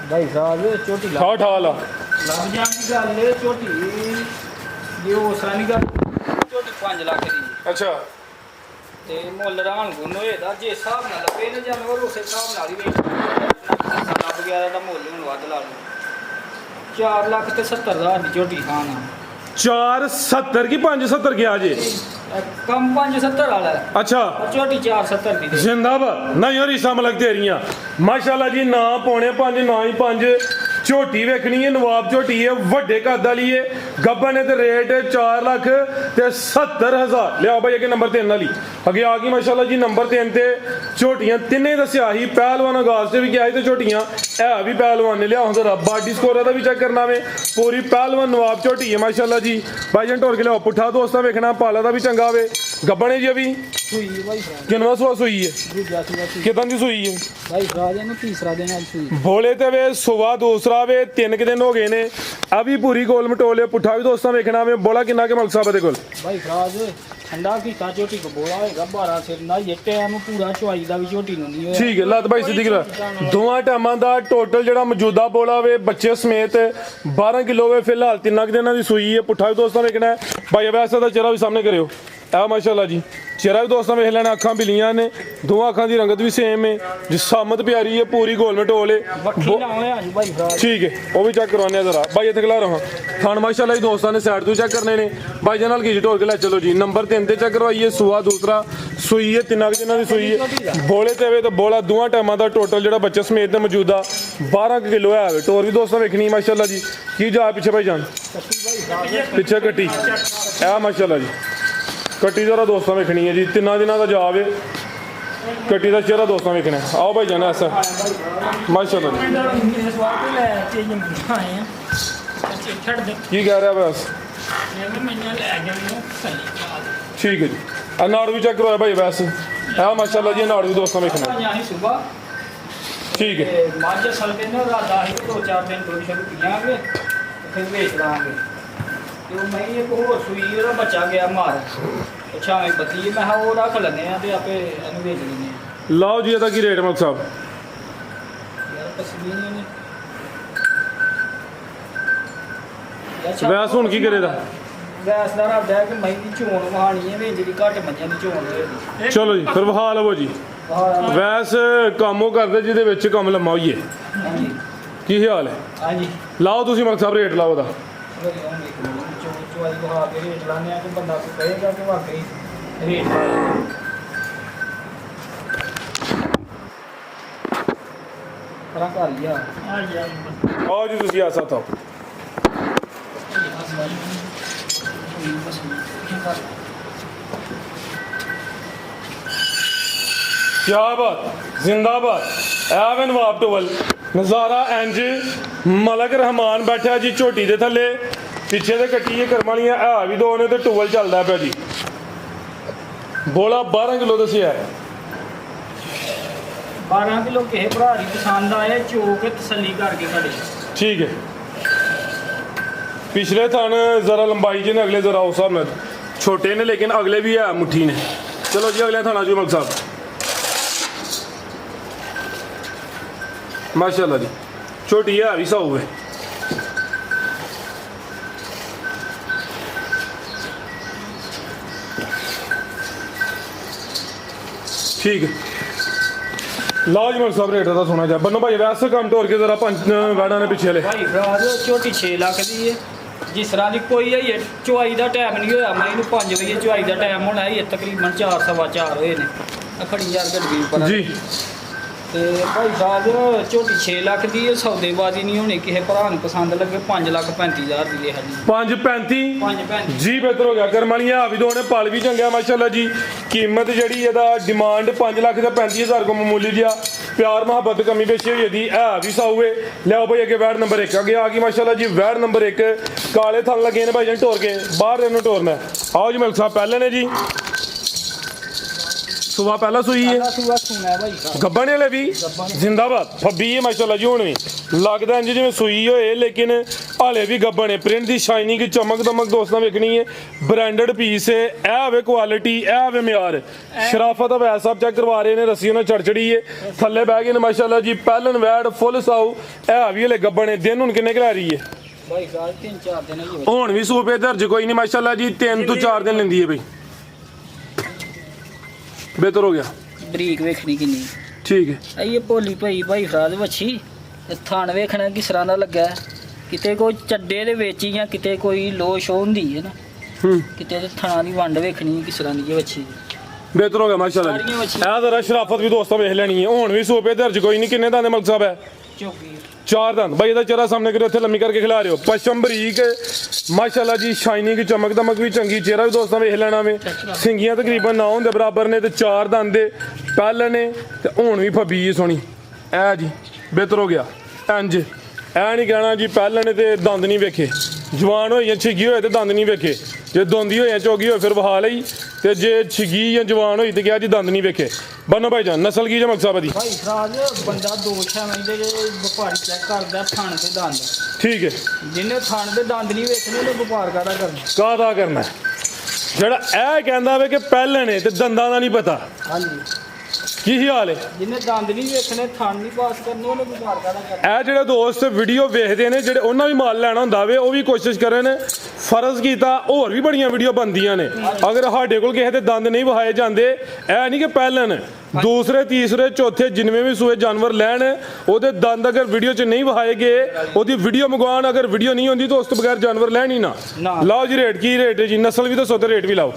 भाई साहब झोटी ठा ठा ला लग जाती गल है झोटी ये उस तरह नहीं गल झोटी 5 लाख दी। अच्छा ते मुੱਲ ਰਾਣ ਗੁੰਨ ਹੋਏਦਾ ਜੇ ਹਿਸਾਬ ਨਾਲ ਲੱਗੇ ਨੇ ਜਾਨਵਰ ਉਸੇ ਹਿਸਾਬ ਨਾਲ ਹੀ ਵੇਚ ਸਾਡਾ ਵਗੈਰਾ ਦਾ ਮੁੱਲ ਹੁਣ ਵੱਧ ਲਾ ਲਓ। 4 ਲੱਖ ਤੇ 70 ਹਜ਼ਾਰ ਦੀ ਝੋਟੀ ਖਾਣਾ 470 की 570 की आज कम 570 वाला है। अच्छा ਝੋਟੀ 470 ਦੀ ਦੇ जिंदाबाद नहीं और ईसा मलक दे रही माशाल्लाह जी। ना पौने 5 ना ही 5 ਝੋਟੀ ਵੇਖਣੀ ਹੈ, ਨਵਾਬ ਝੋਟੀ ਹੈ, ਵੱਡੇ ਕੱਦ ਵਾਲੀ ਹੈ। ਗੱਬਨ ਨੇ ਤੇ ਰੇਟ 4 ਲੱਖ ਤੇ 70 ਹਜ਼ਾਰ। ਲਿਆਓ ਭਾਈ ਅੱਗੇ ਨੰਬਰ 3 ਵਾਲੀ ਅੱਗੇ ਆ ਗਈ ਮਾਸ਼ਾਅੱਲਾ ਜੀ। ਨੰਬਰ 3 ਤੇ ਝੋਟੀਆਂ ਤਿੰਨੇ ਦੱਸਿਆ ਸੀ, ਪਹਿਲਵਾਨ ਆਗਾਜ਼ ਤੇ ਵੀ ਕਿਹਾ ਸੀ ਤੇ ਝੋਟੀਆਂ ਇਹ ਵੀ ਪਹਿਲਵਾਨ ਨੇ। ਲਿਆਓ ਜ਼ਰਾ ਬਾਡੀ ਸਕੋਰ ਦਾ ਵੀ ਚੈੱਕ ਕਰਨਾ ਵੇ। ਪੂਰੀ ਪਹਿਲਵਾਨ ਨਵਾਬ ਝੋਟੀ ਹੈ ਮਾਸ਼ਾਅੱਲਾ ਜੀ। ਭਾਈ ਜਨ ਢੋਰ ਕੇ ਲਿਆਓ। ਪੁੱਠਾ ਦੋਸਤਾਂ ਵੇਖਣਾ, ਪਾਲਾ ਦਾ ਵੀ ਚੰਗਾ ਵੇ। ਗੱਬਨ ਹੈ ਜੀ ਅਭੀ ਸੂਈ ਭਾਈ ਫਰਾਜ ਕਿੰਨਵਾਂ ਸੂਆ ਸੂਈ ਹੈ, ਦੂਜਾ ਸੂਆ ਸੂਈ ਕਿਦਾਂ ਦੀ ਸੂਈ ਹੈ ਭਾਈ ਫਰਾਜ ਇਹਨੂੰ ਤੀਸਰਾ ਦਿਨ ਅੱਜ ਸੂਈ ਬੋਲੇ ਤੇ ਵੇ ਸੁਬਾ ਦੂਸਰਾ ਵੇ 3 ਦਿਨ ਹੋ ਗਏ ਨੇ। ਆ ਵੀ ਪੂਰੀ ਗੋਲ ਮਟੋਲੇ। ਪੁੱਠਾ ਵੀ ਦੋਸਤਾਂ ਵੇਖਣਾ ਵੇ। ਬੋਲਾ ਕਿੰਨਾ ਕੇ ਮਲਕ ਸਾਹਿਬ ਦੇ ਕੋਲ ਭਾਈ ਫਰਾਜ ਠੰਡਾ ਕੀਤਾ ਝੋਟੀ ਕੋ ਬੋਲਾ ਹੋਏਗਾ 12 ਸਿਰ ਨਾਲ ਇਹ ਟਾਈਮ ਪੂਰਾ ਚੁਆਈ ਦਾ ਵੀ ਝੋਟੀ ਨੂੰ ਨਹੀਂ ਹੋਇਆ। ਠੀਕ ਹੈ ਲੱਤ ਭਾਈ ਸਿੱਧੀ ਕਰਾ। ਦੋਵਾਂ ਟਾਈਮਾਂ ਦਾ ਟੋਟਲ ਜਿਹੜਾ ਮੌਜੂਦਾ ਬੋਲਾ ਵੇ ਬੱਚੇ ਸਮੇਤ 12 ਕਿਲੋ ਵੇ। ਫਿਲਹਾਲ 3 ਦਿਨਾਂ ਦੀ ਸੂਈ ਹੈ। ਪੁੱਠਾ ਵੀ ਦੋਸਤਾਂ ਵੇਖਣਾ ਹੈ। ਭਾਈ ਵੈਸਾ ਦਾ ਚਿਹਰਾ ਵੀ ਸਾਹਮਣੇ ਕਰਿਓ। ਆ ਮਾਸ਼ਾਅੱਲਾ ਜੀ ਚਿਹਰਾ ਵੀ ਦੋਸਤਾਂ ਵੇਖ ਲੈਣਾ। ਅੱਖਾਂ ਬਿਲੀਆਂ ਨੇ, ਦੋਵਾਂ ਅੱਖਾਂ ਦੀ ਰੰਗਤ ਵੀ ਸੇਮ ਹੈ। ਜਿਸਾਮਤ ਪਿਆਰੀ ਹੈ, ਪੂਰੀ ਗੋਲ ਮਟੋਲ ਹੈ। ਵੱਖੀ ਲਾਉਣੇ ਆ ਜੀ ਭਾਈ ਫਰਾਜ ਠੀਕ ਹੈ ਉਹ ਵੀ ਚੈੱਕ ਕਰਵਾਉਂਦੇ ਆ ਜ਼ਰਾ। ਭਾਈ ਇੱਥੇ ਖਲਾ ਰਹਾ ਖਾਨ ਮਾਸ਼ਾਅੱਲਾ ਜੀ ਦੋਸਤਾਂ ਨੇ ਸਾਈਡ ਤੋਂ ਚੈੱਕ ਕਰਨੇ ਨੇ। ਭਾਈ ਜੀ ਨਾਲ ਕੀ ਢੋਲ ਕੇ ਲੈ ਚਲੋ ਜੀ। ਨੰਬਰ 3 ਤੇ ਚੈੱਕ ਕਰਵਾਈਏ। ਸੂਆ ਦੂਸਰਾ ਸੂਈ ਹੈ, 3 ਦਿਨਾਂ ਦੀ ਸੂਈ ਹੈ। ਬੋਲੇ ਤੇ ਵੇ ਤਾਂ ਬੋਲਾ ਦੋਵਾਂ ਟਾਈਮਾਂ ਦਾ ਟੋਟਲ ਜਿਹੜਾ ਬੱਚੇ ਸਮੇਤ ਦਾ ਮੌਜੂਦਾ 12 ਕਿਲੋ ਹੈ। ਟੋਰ ਵੀ ਦੋਸਤਾਂ ਵੇਖਣੀ ਮਾਸ਼ਾਅੱਲਾ ਜੀ। ਕੀ ਜਾ ਪਿੱਛੇ ਭਾਈ ਜਾਨ ਪਿੱਛੇ ਕੱਟੀ ਆ ਮਾਸ਼ਾਅੱਲਾ ਜੀ। ਕੱਟੀ ਜਰਾ ਦੋਸਤਾਂ ਵੇਖਣੀ ਹੈ ਜੀ। 3 ਦਿਨਾਂ ਦਾ ਜਾ ਵੇ। ਕੱਟੀ ਦਾ ਚਿਹਰਾ ਦੋਸਤਾਂ ਵੇਖਣਾ। ਆਓ ਭਾਈ ਜਾਨ ਐਸਾ ਮਾਸ਼ਾਅੱਲਾ ਜੀ। ਕੀ ਕਹਿ ਰਿਹਾ ਬਸ ਠੀਕ ਹੈ ਜੀ। ਅਨਾੜ ਵੀ ਚੈੱਕ ਕਰਵਾਇਆ ਭਾਈ ਵੈਸੇ ਆ ਮਾਸ਼ਾਅੱਲਾ ਜੀ। ਅਨਾੜ ਵੀ ਦੋਸਤਾਂ ਵੇਖਣਾ ਠੀਕ ਹੈ। ਮੱਝ ਅਸਲ ਤੇ ਨਾ ਰਾਦਾ ਹੀ 2-4 ਦਿਨ ਤੋਂ ਸ਼ੁਰੂ ਕੀਆਂਗੇ ਫਿਰ ਵੇਚ ਲਾਂਗੇ। ਤੇ ਉਹ ਮੈਂ ਇੱਕ ਹੋਰ ਸੂਈ ਉਹਦਾ ਬੱਚਾ ਗਿਆ ਮਾਰ ਛਾਵੇਂ ਬੱਤੀ ਮੈਂ ਕਿਹਾ ਉਹ ਰੱਖ ਲੈਂਦੇ ਆ ਤੇ ਆਪੇ ਇਹਨੂੰ ਵੇਚ ਲੈਂਦੇ ਆ। ਲਾਓ ਜੀ ਇਹਦਾ ਕੀ ਰੇਟ ਮਲਕ ਸਾਹਿਬ? ਯਾਰ ਪਸਲੀਆਂ ਨੇ ਵੈਸ ਹੁਣ ਕੀ ਕਰੇਦਾ? ਵੈਸ ਦਾ ਰੱਖਦਾ ਹੈ ਕਿ ਮੈਂ ਦੀ ਚੋਣ ਵਹਾਣੀ ਹੈ ਵੇਚ ਦੀ ਘੱਟ ਮੱਝਾਂ ਦੀ ਚੋਣ ਹੋਏਗੀ। ਚਲੋ ਜੀ ਫਿਰ ਵਹਾ ਲਵੋ ਜੀ। ਵੈਸ ਕੰਮ ਉਹ ਕਰਦੇ ਜਿਹਦੇ ਵਿੱਚ ਕੰਮ ਲੰਮਾ ਹੋਈਏ। ਹਾਂਜੀ ਕੀ ਖਿਆਲ ਹੈ? ਹਾਂਜੀ ਲਾਓ ਤੁਸੀਂ ਮਲਕ ਸਾਹਿਬ ਰੇਟ ਲਾਓ ਉਹਦਾ। ਚੋਈ ਬਹਾ ਕੇ ਰੇਟ ਲਾਉਂਦੇ ਆ ਕਿ ਬੰਦਾ ਕੋਈ ਕਹੇਗਾ ਕਿ ਵਾਕਈ ਰੇਟ ਪਰਾਂ ਕਰ ਲਿਆ ਆ ਯਾਰ ਆਓ ਜੀ ਤੁਸੀਂ ਆ ਸਾਥ ਆਓ। क्या बात जिंदाबाद। ਐਵੇਂ ਨਵਾਬ ਟੋਵਲ ਨਜ਼ਾਰਾ ਇੰਜ ਮਲਕ ਰਹਿਮਾਨ ਬੈਠਾ ਜੀ ਝੋਟੀ ਦੇ ਥੱਲੇ। ਪਿੱਛੇ ਦੇ ਕੱਟੀ ਇਹ ਕਰਮ ਵਾਲੀਆਂ ਆ ਵੀ ਦੋ ਨੇ ਤੇ ਟੋਵਲ ਚੱਲਦਾ ਪਿਆ ਜੀ। ਬੋਲਾ 12 ਕਿਲੋ ਦੱਸਿਆ ਹੈ। 12 ਕਿਲੋ ਕਿਸੇ ਭਰਾ ਦੀ ਪਸੰਦ ਆਏ ਚੋ ਕੇ ਤਸੱਲੀ ਕਰਕੇ ਖੜੇ। ਠੀਕ ਹੈ। ਪਿਛਲੇ ਥਣ ਜ਼ਰਾ ਲੰਬਾਈ ਜੀ ਨੇ, ਅਗਲੇ ਜ਼ਰਾ ਉਸ ਹਿਸਾਬ ਨਾਲ ਛੋਟੇ ਨੇ ਲੇਕਿਨ ਅਗਲੇ ਵੀ ਹੈ ਮੁੱਠੀ ਨੇ। ਚਲੋ ਜੀ ਅਗਲੇ ਥਾਣਾ ਜੀ ਮਲਕ ਸਾਹਿਬ ਮਾਸ਼ਾਅੱਲਾ ਜੀ। ਛੋਟੀ ਹੈ ਵੀ ਸਾਊ ਹੈ। ठीक है ਲਓ ਜੀ ਮਲਕ ਸਾਹਿਬ ਰੇਟ ਦਾ ਸੁਣਾ ਜਾ ਬੰਨੋ ਭਾਈ ਵੈਸੇ ਕੰਮ ਤੋਰ ਕੇ ਜ਼ਰਾ ਪੰਜ ਵੈੜਾਂ ਨੇ ਪਿੱਛੇ ਲੈ ਭਾਈ ਫਰਾਜ ਝੋਟੀ 6 ਲੱਖ ਦੀ ਹੈ ਜਿਸ ਤਰ੍ਹਾਂ ਦੀ ਕੋਈ ਹੈ ਚੁਆਈ ਦਾ ਟਾਈਮ ਨਹੀਂ ਹੋਇਆ ਮੈਂ ਇਹਨੂੰ 5 ਵਜੇ ਚੁਆਈ ਦਾ ਟਾਈਮ ਹੋਣਾ ਹੈ ਤਕਰੀਬਨ 4 ਸਵਾ 4 ਹੋਏ ਨੇ ਖੜੀ ਯਾਰ ਗੱਡੀ ਪਰ ਜੀ ਤੇ ਭਾਈ ਸਾਹਿਬ ਝੋਟੀ 6 ਲੱਖ ਦੀ ਹੈ ਸੌਦੇਬਾਜ਼ੀ ਨਹੀਂ ਹੋਣੀ ਕਿਸੇ ਭਰਾ ਨੂੰ ਪਸੰਦ ਲੱਗੇ 5,35,000 ਦੀ ਹੈ ਜੀ 5.35 5.35 ਜੀ ਬਿਹਤਰ ਹੋ ਗਿਆ ਕਰਮ ਵਾਲੀਆਂ ਆ ਵੀ ਦੋਨੇ ਪਲ ਵੀ ਚੰਗਾ ਮਾਸ਼ਾਅੱਲਾ ਜੀ ਕੀਮਤ ਜਿਹੜੀ ਇਹਦਾ ਡਿਮਾਂਡ 5,35,000 ਕੋ ਮਾਮੂਲੀ ਜਿਹਾ ਪਿਆਰ ਮੁਹੱਬਤ ਕਮੀ ਪੇਸ਼ੀ ਹੋਈ ਇਹਦੀ ਹੈ ਵੀ ਸਾਊਏ ਲਿਆਓ ਭਾਈ ਅੱਗੇ ਵੈੜ ਨੰਬਰ 1 ਅੱਗੇ ਆ ਗਈ ਮਾਸ਼ਾਅੱਲਾ ਜੀ ਵੈੜ ਨੰਬਰ 1 ਕਾਲੇ ਥਣ ਲੱਗੇ ਨੇ ਭਾਈ ਜਨ ਟੋਰ ਕੇ ਬਾਹਰ ਇਹਨੂੰ ਟੋਰਨਾ ਆਓ ਜੀ ਮਲਕ ਸਾਹਿਬ ਪਹਿਲੇ ਨੇ ਜੀ ਸੁਬਾ ਪਹਿਲਾ ਸੂਈ ਹੈ ਸੂਆ ਸੁਣਾ ਭਾਈ ਸਾਹਿਬ ਗੱਬਣ ਵਾਲੇ ਵੀ ਜ਼ਿੰਦਾਬਾਦ ਫੱਬੀ ਹੈ ਮਾਸ਼ਾਅੱਲਾ ਜੀ ਹੁਣ ਵੀ ਲੱਗਦਾ ਇੰਜ ਜਿਵੇਂ ਸੂਈ ਹੋਏ ਲੇਕਿਨ ਹਾਲੇ ਵੀ ਗੱਬਣ ਹੈ ਪ੍ਰਿੰਟ ਦੀ ਸ਼ਾਈਨਿੰਗ ਚਮਕ ਦਮਕ ਦੋਸਤਾਂ ਵੇਖਣੀ ਹੈ ਬ੍ਰਾਂਡਡ ਪੀਸ ਹੈ ਇਹ ਹੋਵੇ ਕੁਆਲਿਟੀ ਇਹ ਹੋਵੇ ਮਿਆਰ ਸ਼ਰਾਫਤ ਅਵੈਸ ਸਾਹਿਬ ਚੈੱਕ ਕਰਵਾ ਰਹੇ ਨੇ ਰੱਸੀ ਉਹਨਾਂ ਚੜਚੜੀ ਹੈ ਥੱਲੇ ਬਹਿ ਗਏ ਨੇ ਮਾਸ਼ਾਅੱਲਾ ਜੀ ਪਹਿਲਨ ਵੈੜ ਫੁੱਲ ਸਾਊ ਇਹ ਵੀ ਹਲੇ ਗੱਬਣ ਹੈ ਦਿਨ ਹੁਣ ਕਿੰਨੇ ਕੁ ਲੈ ਰਹੀ ਹੈ ਭਾਈ ਸਾਹਿਬ 3-4 ਦਿਨ ਹੀ ਹੁਣ ਵੀ ਸੂਪੇ ਦਰਜ ਕੋਈ ਨਹੀਂ ਮਾਸ਼ਾਅੱਲਾ ਜੀ 3 ਤੋਂ 4 ਦਿਨ ਲੈਂਦੀ ਹੈ ਬਈ ਬਿਹਤਰ ਹੋ ਗਿਆ ਬਰੀਕ ਵੇਖਣੀ ਕਿੰਨੀ ਠੀਕ ਹੈ ਇਹ ਭੋਲੀ ਭਾਈ ਫਰਾਜ਼ ਵੱਛੀ ਥਣ ਵੇਖਣਾ ਕਿਸ ਤਰ੍ਹਾਂ ਦਾ ਲੱਗਾ ਕਿਤੇ ਕੋਈ ਚੱਡੇ ਦੇ ਵਿੱਚ ਜਾਂ ਕਿਤੇ ਕੋਈ ਲੋ ਸ਼ੋ ਹੁੰਦੀ ਹੈ ਨਾ ਕਿਤੇ ਥਣਾਂ ਦੀ ਵੰਡ ਵੇਖਣੀ ਕਿਸ ਤਰ੍ਹਾਂ ਦੀ ਹੈ ਵੱਛੀ ਬਿਹਤਰ ਹੋ ਗਿਆ ਮਾਸ਼ਾਅੱਲਾ ਜੀ ਇਹ ਜ਼ਰਾ ਸ਼ਰਾਫਤ ਵੀ ਦੋਸਤਾਂ ਵੇਖ ਲੈਣੀ ਹੈ ਹੁਣ ਵੀ ਸੂਪੇ ਦਰਜ ਕੋਈ ਨਹੀਂ ਕਿੰਨੇ ਦੰਦ ਮਲਕ ਸਾਹਿਬ ਹੈ ਚੌਕੀ 4 ਦੰਦ ਭਾਈ ਇਹਦਾ ਚਿਹਰਾ ਸਾਹਮਣੇ ਕਰਿਓ ਇੱਥੇ ਲੰਮੀ ਕਰਕੇ ਖਿਲਾ ਰਹੇ ਹੋ ਪਸ਼ਮ ਬਰੀਕ ਮਾਸ਼ਾਅੱਲਾ ਜੀ ਸ਼ਾਈਨਿੰਗ ਚਮਕ ਦਮਕ ਵੀ ਚੰਗੀ ਚਿਹਰਾ ਵੀ ਦੋਸਤਾਂ ਵੇਖ ਲੈਣਾ ਵੇ ਸਿੰਗੀਆਂ ਤਕਰੀਬਨ 9 ਦੇ ਬਰਾਬਰ ਨੇ ਤੇ 4 ਦੰਦ ਦੇ ਪਹਿਲ ਨੇ ਤੇ ਹੁਣ ਵੀ ਫੱਬੀ ਸੋਹਣੀ ਐ ਜੀ ਬਿਹਤਰ ਹੋ ਗਿਆ ਇੰਜ ਐ ਨਹੀਂ ਕਹਿਣਾ ਜੀ ਪਹਿਲ ਨੇ ਤੇ ਦੰਦ ਨਹੀਂ ਵੇਖੇ ਜਵਾਨ ਹੋਈ ਜਾਂ ਛਿੱਗੀ ਹੋਏ ਤੇ ਦੰਦ ਨਹੀਂ ਵੇਖੇ ਜੇ ਦੋਂਦੀ ਹੋਈ ਜਾਂ ਚੋਗੀ ਹੋਏ ਫਿਰ ਵਹਾ ਲਈ ਤੇ ਜੇ ਛਿੱਗੀ ਜਾਂ ਜਵਾਨ ਹੋਈ ਤੇ ਕਿਹਾ ਜੀ ਦੰਦ ਨਹੀਂ ਵੇਖੇ ਬੰਨੋ ਭਾਈ ਜਾਨ ਨਸਲ ਕੀ ਜਮਕ ਸਾਹਿਬ ਦੀ ਭਾਈ ਫਰਾਜ਼ ਬੰਦਾ ਦੋ ਛਾਵੇਂ ਦੇ ਵਪਾਰੀ ਚੈੱਕ ਕਰਦਾ ਥਣ ਤੇ ਦੰਦ ਠੀਕ ਹੈ ਜਿਹਨੇ ਥਣ ਦੇ ਦੰਦ ਨਹੀਂ ਵੇਖਣੇ ਉਹਨੇ ਵਪਾਰ ਕਾਹਦਾ ਕਰਨਾ ਕਾਹਦਾ ਕਰਨਾ ਜਿਹੜਾ ਇਹ ਕਹਿੰਦਾ ਵੇ ਕਿ ਪਹਿਲੇ ਨੇ ਤੇ ਦੰਦਾਂ ਦਾ ਨਹੀਂ ਪਤਾ ਹਾਂਜੀ ਕੀ ਹਾਲ ਹੈ ਜਿਹਨੇ ਦੰਦ ਨਹੀਂ ਵੇਖਣੇ ਥਣ ਨਹੀਂ ਪਾਸ ਕਰਨੇ ਉਹਨੇ ਵਪਾਰ ਕਾਹਦਾ ਕਰਨਾ ਇਹ ਜਿਹੜੇ ਦੋਸਤ ਵੀਡੀਓ ਵੇਖਦੇ ਨੇ ਜਿਹੜੇ ਉਹਨਾਂ ਵੀ ਮਾਲ ਲੈਣਾ ਹੁੰਦਾ ਵੇ ਉਹ ਵੀ ਕੋਸ਼ਿਸ਼ ਕਰਨ ਫਰਜ਼ ਕੀਤਾ ਹੋਰ ਵੀ ਬੜੀਆਂ ਵੀਡੀਓ ਬਣਦੀਆਂ ਨੇ ਅਗਰ ਸਾਡੇ ਕੋਲ ਕਿਸੇ ਦੇ ਦੰਦ ਨਹੀਂ ਵਹਾਏ ਜਾਂਦੇ ਇਹ ਨਹੀਂ ਕਿ ਪਹਿਲਨ ਦੂਸਰੇ ਤੀਸਰੇ ਚੌਥੇ ਜਿੰਨੇ ਵੀ ਸੂਏ ਜਾਨਵਰ ਲੈਣ ਉਹਦੇ ਦੰਦ ਅਗਰ ਵੀਡੀਓ 'ਚ ਨਹੀਂ ਵਹਾਏ ਗਏ ਉਹਦੀ ਵੀਡੀਓ ਮੰਗਵਾਉਣ ਅਗਰ ਵੀਡੀਓ ਨਹੀਂ ਹੁੰਦੀ ਤਾਂ ਉਸ ਤੋਂ ਬਗੈਰ ਜਾਨਵਰ ਲੈਣ ਹੀ ਨਾ ਲਾਓ ਜੀ ਰੇਟ ਕੀ ਰੇਟ ਹੈ ਜੀ ਨਸਲ ਵੀ ਦੱਸੋ ਤੇ ਰੇਟ ਵੀ ਲਾਓ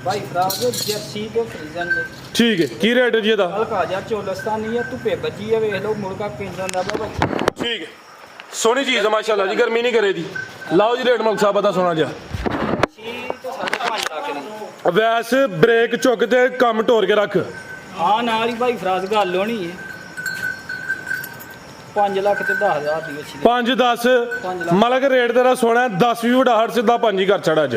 ਭਾਈ ਫਰਾਜ਼ ਜਰਸੀ ਤੇ ਫਰੀਜ਼ਨ ਦੇ ਠੀਕ ਹੈ ਕੀ ਰੇਟ ਹੈ ਜੀ ਇਹਦਾ ਹਲਕਾ ਜਿਹਾ ਚੋਲਸਤਾਨੀ ਹੈ ਧੁੱਪੇ ਬੱਜੀ ਹੈ ਵੇਖ ਲਓ ਮੁਰਗਾ ਪਿੰਜਣ ਦਾ ਬਾਬਾ ਠੀਕ ਹੈ ਸੋਹਣੀ ਚੀਜ਼ ਹੈ ਮਾਸ਼ਾਅੱਲਾ ਜੀ ਗਰਮੀ ਨਹੀਂ ਕਰੇ ਦੀ ਲਾਓ ਜੀ ਰੇਟ ਮਲਕ ਸਾਹਿਬ ਦਾ ਸੋਹਣਾ ਜਿਹਾ ਸੀ ਤੇ 5.5 ਲੱਖ ਦੀ ਵੈਸ ਬ੍ਰੇਕ ਚੁੱਕ ਤੇ ਕੰਮ ਟੋਰ ਕੇ ਰੱਖ ਹਾਂ ਨਾਲ ਹੀ ਭਾਈ ਫਰਾਜ਼ ਗੱਲ ਹੋਣੀ ਹੈ 5 ਲੱਖ ਤੇ 10,000 ਦੀ ਅੱਛੀ 5-10 ਮਲਕ ਰੇਟ ਤੇਰਾ ਸੋਹਣਾ 10 ਵੀ ਵਡਾ ਹਟ ਸਿੱਧਾ 5 ਹੀ ਕਰ ਛੜਾ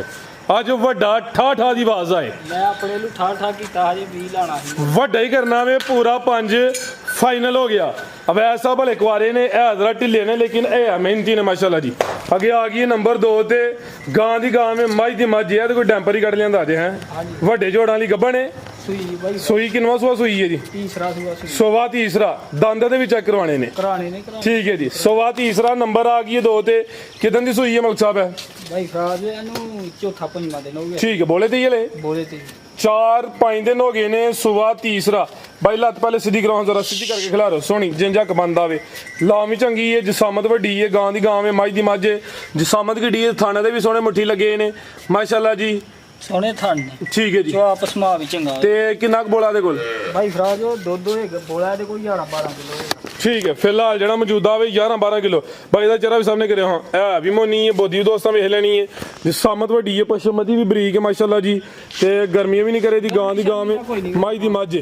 ਅੱਜ ਵੱਡਾ ਠਾ ਦੀ ਆਵਾਜ਼ ਆਏ ਮੈਂ ਆਪਣੇ ਨੂੰ ਠਾ ਕੀਤਾ ਹਜੇ 20 ਲਾਣਾ ਸੀ ਵੱਡਾ ਹੀ ਕਰਨਾ ਵੇ ਪੂਰਾ 5 ਫਾਈਨਲ ਹੋ ਗਿਆ ਅਵੈਸ ਸਾਹਿਬ ਹਲੇ ਕੁਆਰੇ ਨੇ ਇਹ ਜ਼ਰਾ ਢਿੱਲੇ ਨੇ ਲੇਕਿਨ ਇਹ ਮਿਹਨਤੀ ਨੇ ਮਾਸ਼ਾਅੱਲਾ ਜੀ ਅੱਗੇ ਆ ਗਈ ਨੰਬਰ 2 ਤੇ ਗਾਂ ਦੀ ਗਾਂ ਮੇ ਮੱਝ ਦੀ ਮੱਝ ਹੈ ਤੇ ਕੋਈ ਡੈਂਪਰ ਹੀ ਕੱਢ ਲਿਆਂਦਾ ਜੇ ਹੈ ਵੱਡੇ ਜੋੜਾਂ ਲਈ ਗੱਭਣ ਨੇ ਸੂਈ ਭਾਈ ਸੂਈ ਕਿੰਨਵਾ ਸੂਈ ਹੈ ਜੀ ਤੀਸਰਾ ਸੂਈ ਸੋਵਾ ਤੀਸਰਾ ਦੰਦ ਦੇ ਵੀ ਚੈੱਕ ਕਰਵਾਣੇ ਨੇ ਕਰਾਣੇ ਠੀਕ ਹੈ ਜੀ ਸੋਵਾ ਤੀਸਰਾ ਨੰਬਰ ਆ ਗਈ 2 ਤੇ ਕਿਦਨ ਦੀ ਸੂਈ ਹੈ ਮਲਕ ਸਾਹਿਬ ਹੈ ਭਾਈ ਫਰਾਜ਼ ਇਹਨੂੰ ਚੌਥਾ ਪੰਜਵਾਂ ਦਿਨ ਹੋ ਗਿਆ ਠੀਕ ਹੈ ਬੋਲੇ ਤੇ ਇਹ ਲੈ ਬੋਲੇ ਤੇ 4-5 ਦਿਨ ਹੋ ਗਏ ਨੇ ਸੁਬਾ ਤੀਸਰਾ ਬਾਈ ਲੱਤ ਪਹਿਲੇ ਸਿੱਧੀ ਕਰਾਉਂ ਜ਼ਰਾ ਸਿੱਧੀ ਕਰਕੇ ਖਿਲਾ ਰੋ ਸੋਹਣੀ ਜਿੰਜਾ ਕਬੰਦਾ ਵੇ ਲਾਮ ਵੀ ਚੰਗੀ ਹੈ ਜਸਾਮਤ ਵੱਡੀ ਹੈ ਗਾਂ ਦੀ ਗਾਂ ਵੇ ਮੱਝ ਦੀ ਮੱਝ ਜਸਾਮਤ ਕਿੱਡੀ ਹੈ ਥਾਣੇ ਦੇ ਵੀ ਸੋਹਣੇ ਮੁੱਠੀ ਲੱਗੇ ਨੇ ਮਾਸ਼ਾਅੱਲਾ ਜੀ ਸੋਹਣੇ ਥਣ ਨੇ ਠੀਕ ਹੈ ਜੀ ਜੋ ਆਪਸ ਮਾ ਵੀ ਚੰਗਾ ਤੇ ਕਿੰਨਾ ਕੁ ਬੋਲਾ ਦੇ ਕੋਲ ਭਾਈ ਫਰਾਜ਼ ਦੁੱਧ ਹੋਏਗਾ ਬੋਲਾ ਦੇ ਕੋਈ 11-12 ਕਿਲੋ ਠੀਕ ਹੈ ਫਿਲਹਾਲ ਜਿਹੜਾ ਮੌਜੂਦਾ ਵੇ 11-12 ਕਿਲੋ ਬਾਈ ਦਾ ਚਿਹਰਾ ਵੀ ਸਾਹਮਣੇ ਕਰਿਆ ਹਾਂ ਇਹ ਵੀ ਮੋਨੀ ਹੈ ਬੋਦੀ ਦੋਸਤਾਂ ਵੇਖ ਲੈਣੀ ਹੈ ਜਸਾਮਤ ਵੱਡੀ ਹੈ ਪਸ਼ਮਤੀ ਵੀ ਬਰੀਕ ਹੈ ਮਾਸ਼ਾਅੱਲਾ ਜੀ ਤੇ ਗਰਮੀਆਂ ਵੀ ਨਹੀਂ ਕਰੇ ਦੀ ਗਾਂ ਮੇ ਮੱਝ ਦੀ ਮੱਝ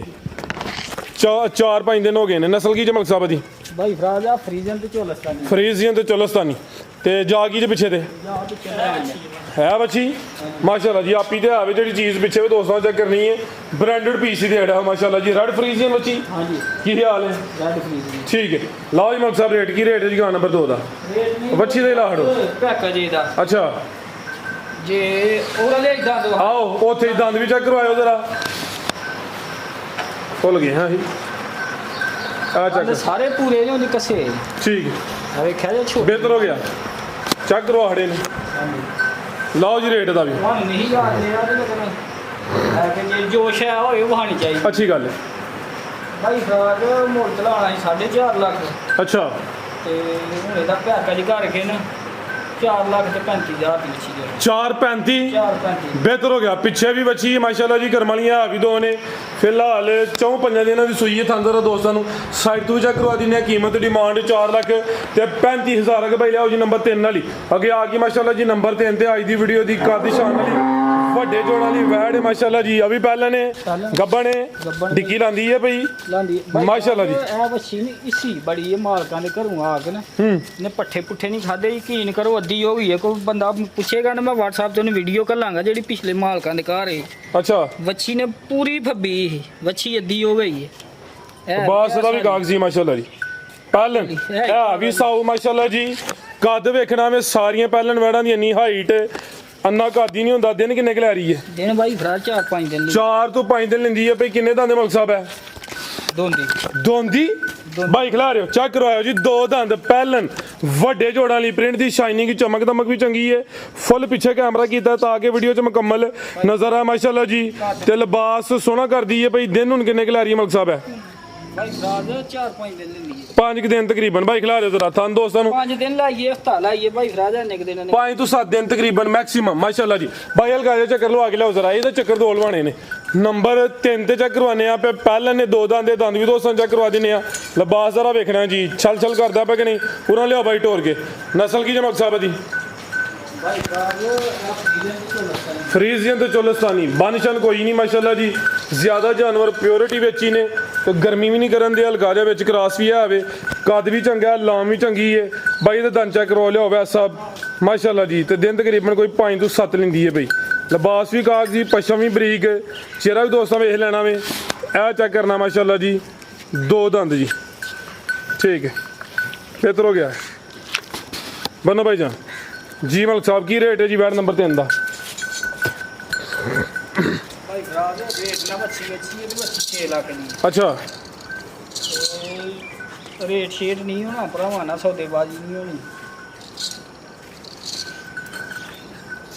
4-5 ਦਿਨ ਹੋ ਗਏ ਨੇ ਨਸਲ ਕੀ ਜਮਕ ਸਾਹਿਬ ਦੀ ਭਾਈ ਫਰਾਜ਼ ਆ ਫਰੀਜ਼ਨ ਤੇ ਝੋਲਸਤਾਨੀ ਫਰੀਜ਼ੀਅਨ ਤੇ ਚੋਲਸਤਾਨੀ ਤੇ ਜਾ ਕੀ ਜੇ ਪਿੱਛੇ ਤੇ ਹੈ ਬੱਚੀ ਮਾਸ਼ਾਅੱਲਾ ਜੀ ਆਪੀ ਤੇ ਆਵੇ ਜਿਹੜੀ ਚੀਜ਼ ਪਿੱਛੇ ਵੀ ਦੋਸਤਾਂ ਚੈੱਕ ਕਰਨੀ ਹੈ ਬ੍ਰਾਂਡਡ ਪੀਸ ਹੀ ਦੇੜਾ ਮਾਸ਼ਾਅੱਲਾ ਜੀ ਰੈਡ ਫਰੀਜ਼ੀਅਨ ਬੱਚੀ ਹਾਂਜੀ ਕੀ ਹਾਲ ਹੈ ਰੈਡ ਫਰੀਜ਼ਨ ਠੀਕ ਹੈ ਲਓ ਜੀ ਮਲਕ ਸਾਹਿਬ ਰੇਟ ਕੀ ਰੇਟ ਹੈ ਜੀ ਗਾਂ ਨੰਬਰ 2 ਦਾ ਬੱਚੀ ਦੇ ਲਾਹੜੋ ਪੈਕਾ ਜੀ ਦਾ ਅੱਛਾ ਜੇ ਉਹ ਲੈ ਇਦਾਂ ਦੋ ਆਓ ਉੱਥੇ ਦੰਦ ਵੀ ਚੈੱਕ ਕਰਵਾਇਓ ਜ਼ਰਾ ਭੁੱਲ ਗਏ ਹਾਂ ਜੀ ਆ ਚੱਕ ਸਾਰੇ ਪੂਰੇ ਨੇ ਉਹਦੇ ਕਸੇ ਠੀਕ ਹੈ ਆ ਵੇਖਿਆ ਜੇ ਛੋਟੇ ਬਿਹਤਰ ਹੋ ਗਿਆ ਚੈੱਕ ਕਰਵਾ ਖੜੇ ਨੇ ਲਓ ਜੀ ਰੇਟ ਦਾ ਵੀ ਹੁਣ ਨਹੀਂ ਯਾਦ ਲਿਆ ਤੇ ਲੱਗਣਾ ਹੈ ਕਿ ਜੇ ਜੋਸ਼ ਹੈ ਹੋਏ ਵਹਾਣੀ ਚਾਹੀਦੀ ਅੱਛੀ ਗੱਲ ਹੈ ਭਾਈ ਫਰਾਜ ਮੁੱਲ ਚਲਾਣਾ ਸੀ 4.5 ਲੱਖ ਅੱਛਾ ਤੇ ਹੁਣ ਇਹਦਾ ਪੈਕੇਜ ਕਰਕੇ ਨਾ 4 ਲੱਖ ਤੇ 35,000 ਦੀ ਵੱਛੀ ਦੇ 4.35 4.35 ਬਿਹਤਰ ਹੋ ਗਿਆ ਪਿੱਛੇ ਵੀ ਬੱਚੀ ਹੈ ਮਾਸ਼ਾਅੱਲਾ ਜੀ ਕਰਮ ਵਾਲੀਆਂ ਆ ਵੀ ਦੋ ਨੇ ਫਿਲਹਾਲ 4-5 ਦਿਨਾਂ ਦੀ ਸੂਈ ਹੈ ਥਾਂਦਰ ਦੋਸਤਾਂ ਨੂੰ ਸਾਈਡ ਤੋਂ ਚੈੱਕ ਕਰਵਾ ਦਿੰਦੇ ਆ ਕੀਮਤ ਡਿਮਾਂਡ 4 ਲੱਖ ਤੇ 35,000 ਰੁਪਏ ਲਿਆਓ ਜੀ ਨੰਬਰ 3 ਵਾਲੀ ਅੱਗੇ ਆ ਗਈ ਮਾਸ਼ਾਅੱਲਾ ਜੀ ਨੰਬਰ 3 ਤੇ ਅੱਜ ਦੀ ਵੀਡੀਓ ਦੀ ਕਾਦੀ ਸ਼ਾਨ ਵਾਲੀ ਵੱਡੇ ਜੋੜਾਂ ਵਾਲੀ ਵੈੜ ਹੈ ਮਾਸ਼ਾਅੱਲਾ ਜੀ ਅਭੀ ਪਹਿਲਾਂ ਨੇ ਗੱਬਣ ਨੇ ਡਿੱਕੀ ਲਾਂਦੀ ਹੈ ਭਈ ਲਾਂਦੀ ਮਾਸ਼ਾਅੱਲਾ ਜੀ ਇਹ ਵੱਛੀ ਨਹੀਂ ਇਸੀ ਬੜੀ ਹੈ ਮਾਲਕਾਂ ਦੇ ਘਰੋਂ ਆ ਕੇ ਨਾ ਨੇ ਪੱਠੇ ਪੁੱਠੇ ਨਹੀਂ ਖਾਦੇ ਯਕੀਨ ਕਰੋ ਅੱਧੀ ਹੋ ਗਈ ਹੈ ਕੋਈ ਬੰਦਾ ਪੁੱਛੇਗਾ ਨਾ ਮੈਂ WhatsApp ਤੇ ਉਹਨੂੰ ਵੀਡੀਓ ਘੱਲਾਂਗਾ ਜਿਹੜੀ ਪਿਛਲੇ ਮਾਲਕਾਂ ਦੇ ਘਰ ਹੈ ਅੱਛਾ ਵੱਛੀ ਨੇ ਪੂਰੀ ਫੱਬੀ ਵੱਛੀ ਅੱਧੀ ਹੋ ਗਈ ਹੈ ਬਾਸ ਦਾ ਵੀ ਕਾਗਜ਼ੀ ਮਾਸ਼ਾਅੱਲਾ ਜੀ ਪਹਿਲਨ ਇਹ ਵੀ ਸਾਊ ਮਾਸ਼ਾਅੱਲਾ ਜੀ ਕੱਦ ਵੇਖਣਾ ਵੇ ਸਾਰੀਆਂ ਪਹਿਲਨ ਵੈੜਾਂ ਦੀ ਇੰਨੀ ਹਾਈਟ ਅੰਨਾ ਕਾਦੀ ਨਹੀਂ ਹੁੰਦਾ ਦਿਨ ਕਿੰਨੇ ਲੈ ਰਹੀ ਹੈ ਦਿਨ ਬਾਈ ਫਰਾ 4-5 ਦਿਨ 4 ਤੋਂ 5 ਦਿਨ ਲੈਂਦੀ ਹੈ ਭਈ ਕਿੰਨੇ ਦੰਦ ਮਲਕ ਸਾਹਿਬ ਹੈ ਦੋਂਦੀ ਬਾਈ ਖਿਲਾ ਰਹੇ ਹੋ ਚੈੱਕ ਕਰਵਾਇਓ ਜੀ 2 ਦੰਦ ਪਹਿਲਨ ਵੱਡੇ ਜੋੜਾਂ ਵਾਲੀ ਪ੍ਰਿੰਟ ਦੀ ਸ਼ਾਈਨਿੰਗ ਚਮਕ ਦਮਕ ਵੀ ਚੰਗੀ ਹੈ ਫੁੱਲ ਪਿੱਛੇ ਕੈਮਰਾ ਕੀਤਾ ਤਾਂ ਕਿ ਵੀਡੀਓ 'ਚ ਮੁਕੰਮਲ ਨਜ਼ਰ ਆ ਮਾਸ਼ਾਅੱਲਾ ਜੀ ਤੇ ਲਿਬਾਸ ਸੋਹਣਾ ਕਰਦੀ ਹੈ ਭਈ ਦਿਨ ਹੁਣ ਕਿੰਨੇ ਲੈ ਰਹੀ ਹੈ ਮਲਕ ਸਾਹਿਬ ਹੈ ਬਾਈ ਫਰਾ 4-5 ਦਿਨ ਲੈਂਦੀ ਹੈ 5 ਦਿਨ ਤਕਰੀਬਨ ਬਾਈ ਖਿਲਾ ਰਹੇ ਜ਼ਰਾ ਥਾਂ ਦੋਸਤਾਂ ਨੂੰ 5 ਦਿਨ ਲਾਈਏ ਹਫਤਾ ਲਾਈਏ ਬਾਈ ਫਰਾ ਦਾ ਨਿਕ ਦਿਨ 5 ਤੋਂ 7 ਦਿਨ ਤਕਰੀਬਨ ਮੈਕਸਿਮਮ ਮਾਸ਼ਾਅੱਲਾ ਜੀ ਬਾਈ ਹਲਕਾ ਜਿਹਾ ਚੱਕਰ ਲਵਾ ਕੇ ਲਿਆਓ ਜ਼ਰਾ ਇਹਦੇ ਚੱਕਰ ਦੋ ਲਵਾਣੇ ਨੇ ਨੰਬਰ 3 ਤੇ ਚੈੱਕ ਕਰਵਾਨੇ ਆ ਪਹਿਲਾਂ ਨੇ 2 ਦੰਦ ਦੇ ਦੰਦ ਵੀ ਦੋਸਤਾਂ ਚੈੱਕ ਕਰਵਾ ਦਿੰਨੇ ਆ ਲਿਬਾਸ ਜ਼ਰਾ ਵੇਖਣਾ ਜੀ ਛਲ ਛਲ ਕਰਦਾ ਪਿਆ ਕਿ ਨਹੀਂ ਪੂਰਾ ਲਿਆਓ ਬਾਈ ਟੋਰ ਕੇ ਨਸਲ ਕੀ ਜਮਕ ਸਾਹਿਬ ਦੀ ਬਾਈ ਫਰਾ ਫਰੀਜ਼ੀਅਨ ਤੇ ਚੋਲਸਤਾਨੀ ਬਾਨਿਸ਼ਨ ਕੋਈ ਨਹੀਂ ਮਾਸ਼ਾਅੱਲਾ ਜੀ ਜ਼ਿਆਦਾ ਜਾਨਵਰ ਪਿਓਰਿਟੀ ਵਿੱਚ ਹੀ ਨੇ ਤੇ ਗਰਮੀ ਵੀ ਨਹੀਂ ਕਰਨ ਦੇ ਹਲਕਾ ਜਿਹਾ ਵਿੱਚ ਕ੍ਰਾਸ ਵੀ ਆਵੇ ਕੱਦ ਵੀ ਚੰਗਾ ਲਾਮ ਵੀ ਚੰਗੀ ਹੈ ਬਾਈ ਦੇ ਦੰਦ ਚੈੱਕ ਕਰਵਾ ਲਿਓ ਵੈਸਾ ਮਾਸ਼ਾਅੱਲਾ ਜੀ ਤੇ ਦਿਨ ਤਕਰੀਬਨ ਕੋਈ 5 ਤੋਂ 7 ਲੈਂਦੀ ਹੈ ਬਈ ਲਿਬਾਸ ਵੀ ਕਾਗਜ਼ੀ ਪਸ਼ਮ ਵੀ ਬਰੀਕ ਚਿਹਰਾ ਵੀ ਦੋਸਤਾਂ ਵੇਖ ਲੈਣਾ ਵੇ ਇਹ ਚੈੱਕ ਕਰਨਾ ਮਾਸ਼ਾਅੱਲਾ ਜੀ 2 ਦੰਦ ਜੀ ਠੀਕ ਹੈ ਬਿਹਤਰ ਹੋ ਗਿਆ ਬੰਨੋ ਭਾਈ ਜਾਨ ਜੀ ਮਲਕ ਸਾਹਿਬ ਕੀ ਰੇਟ ਹੈ ਜੀ ਵੈਟ ਨੰਬਰ 3 ਦਾ ਭਾਈ ਫਰਾ ਦੇ ਰੇਟ ਨਾ ਵੱਛੀ ਇਹਦੀ ਵੱਛੀ 6 ਲੱਖ ਦੀ ਅੱਛਾ ਰੇਟ ਸ਼ੇਡ ਨਹੀਂ ਹੋਣਾ ਭਰਾਵਾਂ ਨਾਲ ਸੌਦੇਬਾਜ਼ੀ ਨਹੀਂ ਹੋਣੀ